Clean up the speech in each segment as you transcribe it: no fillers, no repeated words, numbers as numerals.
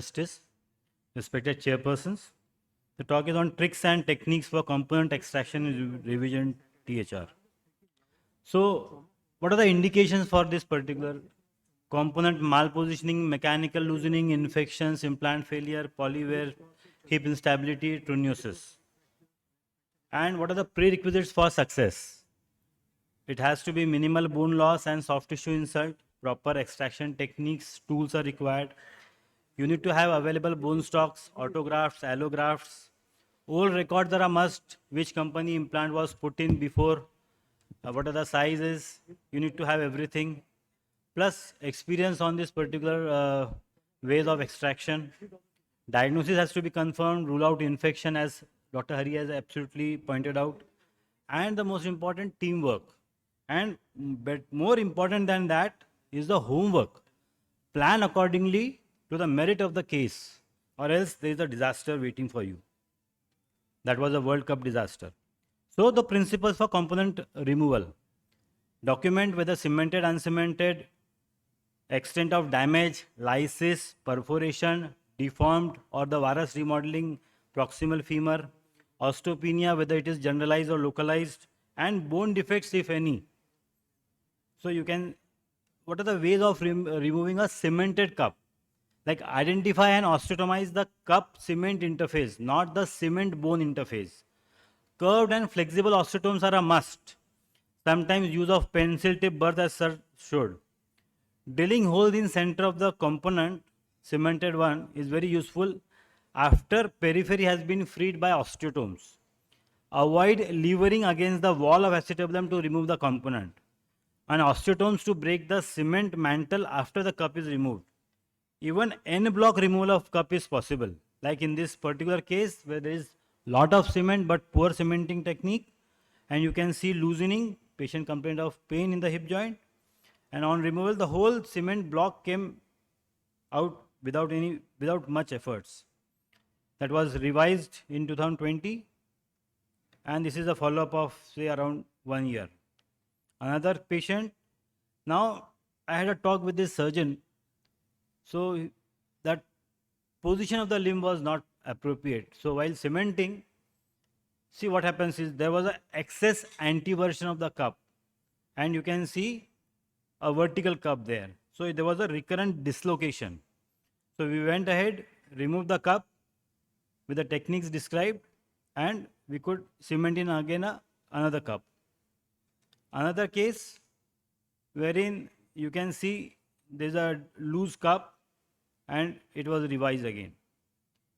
Justice, respected chairpersons. The talk is on tricks and techniques for component extraction and revision THR. So, what are the indications for this particular component malpositioning, mechanical loosening, infections, implant failure, polywear, hip instability, troniosis? And what are the prerequisites for success? It has to be minimal bone loss and soft tissue insult. Proper extraction techniques, tools are required. You need to have available bone stocks, autografts, allografts. All records are a must. Which company implant was put in before? What are the sizes? You need to have everything. Plus experience on this particular ways of extraction. Diagnosis has to be confirmed. Rule out infection, as Dr. Hari has absolutely pointed out. And the most important, teamwork. And but more important than that is the homework. Plan accordingly to the merit of the case, or else there is a disaster waiting for you. That was a World Cup disaster. So the principles for component removal. Document whether cemented, uncemented, extent of damage, lysis, perforation, deformed, or the varus remodeling, proximal femur, osteopenia, whether it is generalized or localized, and bone defects, if any. So you can, what are the ways of removing a cemented cup? Like identify and osteotomize the cup cement interface, not the cement bone interface. Curved and flexible osteotomes are a must. Sometimes use of pencil tip birth as sir should. Drilling holes in center of the component, cemented one, is very useful after periphery has been freed by osteotomes. Avoid levering against the wall of acetabulum to remove the component. And osteotomes to break the cement mantle after the cup is removed. Even en-bloc removal of cup is possible. Like in this particular case where there is lot of cement but poor cementing technique, and you can see loosening, patient complained of pain in the hip joint, and on removal the whole cement block came out without much efforts. That was revised in 2020, and this is a follow-up of say around 1 year. Another patient, now I had a talk with this surgeon, so that position of the limb was not appropriate. So while cementing, see what happens is there was an excess anteversion of the cup, and you can see a vertical cup there. So there was a recurrent dislocation. So we went ahead, removed the cup with the techniques described, and we could cement in again another cup. Another case wherein you can see there's a loose cup and it was revised again.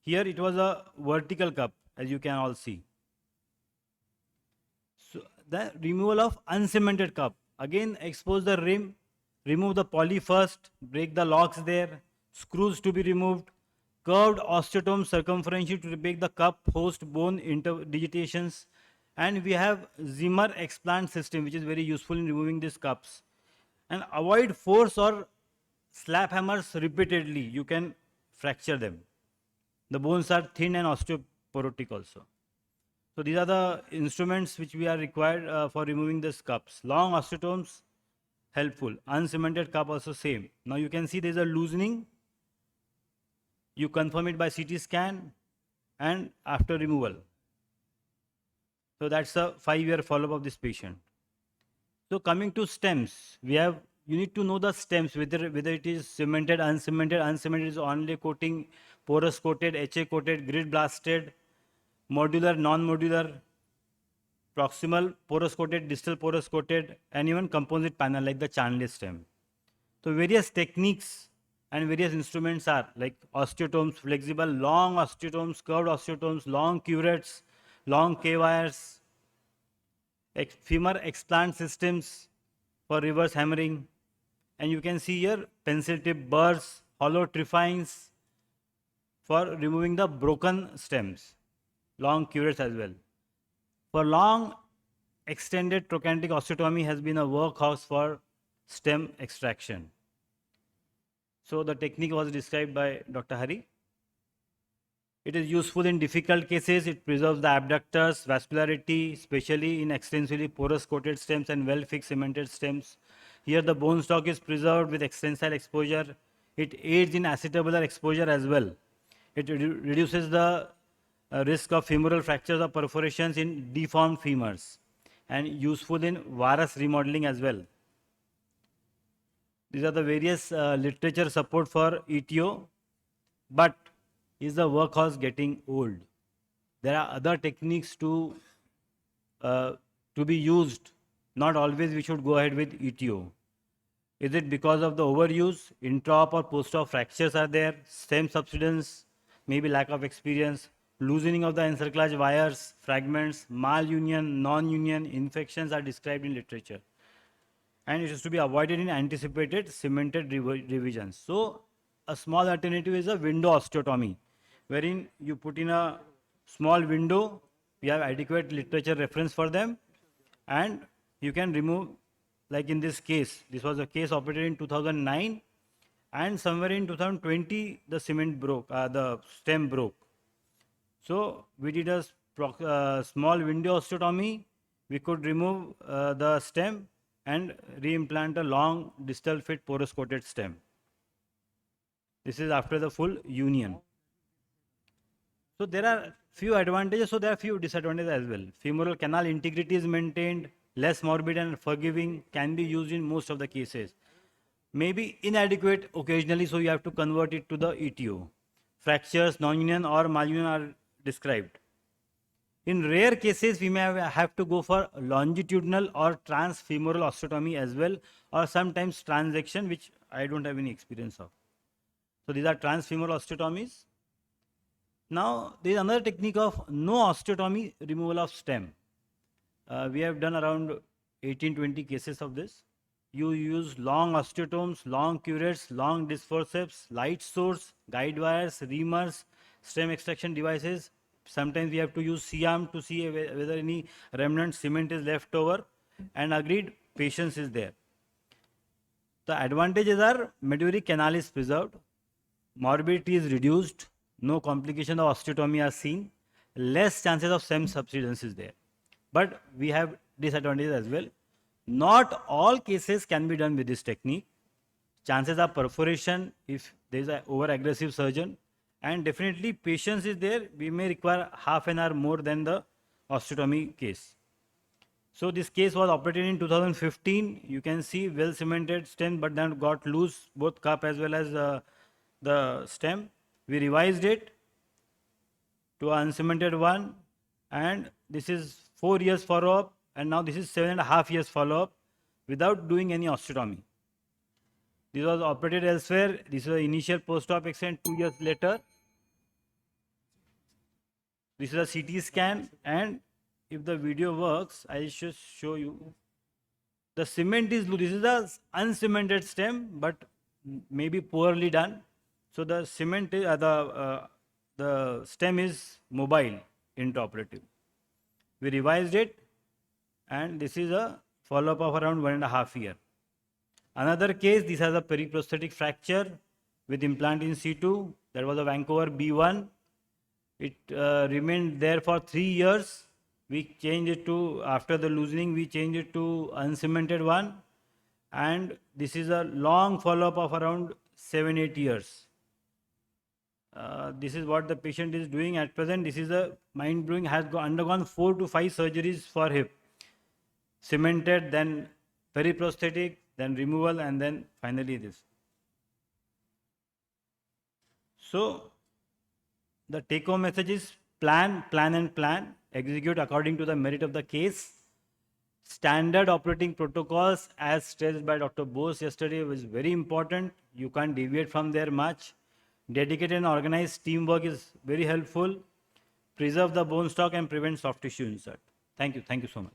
Here it was a vertical cup, as you can all see. So the removal of uncemented cup. Again, expose the rim, remove the poly first, break the locks there, screws to be removed, curved osteotome circumferentially to break the cup host bone interdigitations, and we have Zimmer explant system, which is very useful in removing these cups. And avoid force or slap hammers repeatedly. You can fracture them. The bones are thin and osteoporotic also. So these are the instruments which we are required for removing these cups. Long osteotomes, helpful. Uncemented cup also same. Now you can see there is a loosening. You confirm it by CT scan and after removal. So that's a 5-year follow-up of this patient. So coming to stems, you need to know the stems, whether it is cemented, uncemented. Uncemented is only coating, porous coated, HA coated, grid blasted, modular, non-modular, proximal, porous coated, distal porous coated, and even composite panel like the Chanley stem. So various techniques and various instruments are like osteotomes, flexible, long osteotomes, curved osteotomes, long curettes, long K-wires, femur explant systems for reverse hammering, and you can see here pencil tip burrs, hollow trifines for removing the broken stems, long curettes as well. For long extended trochanteric osteotomy has been a workhorse for stem extraction. So the technique was described by Dr. Hari. It is useful in difficult cases. It preserves the abductors, vascularity, especially in extensively porous coated stems and well-fixed cemented stems. Here the bone stock is preserved with extensile exposure. It aids in acetabular exposure as well. It reduces the risk of femoral fractures or perforations in deformed femurs, and useful in varus remodeling as well. These are the various literature support for ETO, but is the workhorse getting old? There are other techniques to be used. Not always we should go ahead with ETO. Is it because of the overuse? Intra-op or post-op fractures are there, stem subsidence, maybe lack of experience, loosening of the encerclage wires, fragments, malunion, non-union, infections are described in literature. And it is to be avoided in anticipated cemented revisions. So, a small alternative is a window osteotomy, wherein you put in a small window, we have adequate literature reference for them, and you can remove, like in this case, this was a case operated in 2009, and somewhere in 2020, the cement broke, the stem broke. So, we did a small window osteotomy, we could remove the stem and reimplant a long distal fit porous coated stem. This is after the full union. So there are few advantages, so there are few disadvantages as well. Femoral canal integrity is maintained, less morbid and forgiving, can be used in most of the cases. Maybe inadequate occasionally, so you have to convert it to the ETO. Fractures, non-union or malunion are described. In rare cases, we may have to go for longitudinal or transfemoral osteotomy as well, or sometimes transection, which I don't have any experience of. So these are transfemoral osteotomies. Now, there is another technique of no osteotomy, removal of stem. We have done around 18-20 cases of this. You use long osteotomes, long curettes, long disc forceps, light source, guide wires, reamers, stem extraction devices. Sometimes we have to use C-arm to see whether any remnant cement is left over, and agreed patience is there. The advantages are medullary canal is preserved, morbidity is reduced, no complication of osteotomy are seen, less chances of stem subsidence is there. But we have disadvantages as well. Not all cases can be done with this technique. Chances of perforation if there is an over-aggressive surgeon, and definitely patience is there. We may require half an hour more than the osteotomy case. So this case was operated in 2015. You can see well cemented stem, but then got loose, both cup as well as the stem. We revised it to an uncemented one, and this is 4 years follow-up, and now this is 7.5 years follow-up without doing any osteotomy. This was operated elsewhere. This is the initial post-op extent 2 years later. This is a CT scan, and if the video works, I should show you. The cement is loose. This is the uncemented stem, but maybe poorly done. So the cement, the stem is mobile intraoperative. We revised it, and this is a follow-up of around 1.5 years. Another case, this has a periprosthetic fracture with implant in situ. That was a Vancouver B1. It remained there for 3 years. We changed it to, after the loosening, we changed it to uncemented one. And this is a long follow-up of around 7-8 years. This is what the patient is doing at present. This is a mind-blowing, has undergone 4 to 5 surgeries for hip. Cemented, then periprosthetic, then removal, and then finally this. So, the take-home message is plan, plan and plan, execute according to the merit of the case. Standard operating protocols as stressed by Dr. Bose yesterday was very important. You can't deviate from there much. Dedicated and organized teamwork is very helpful. Preserve the bone stock and prevent soft tissue insert. Thank you so much.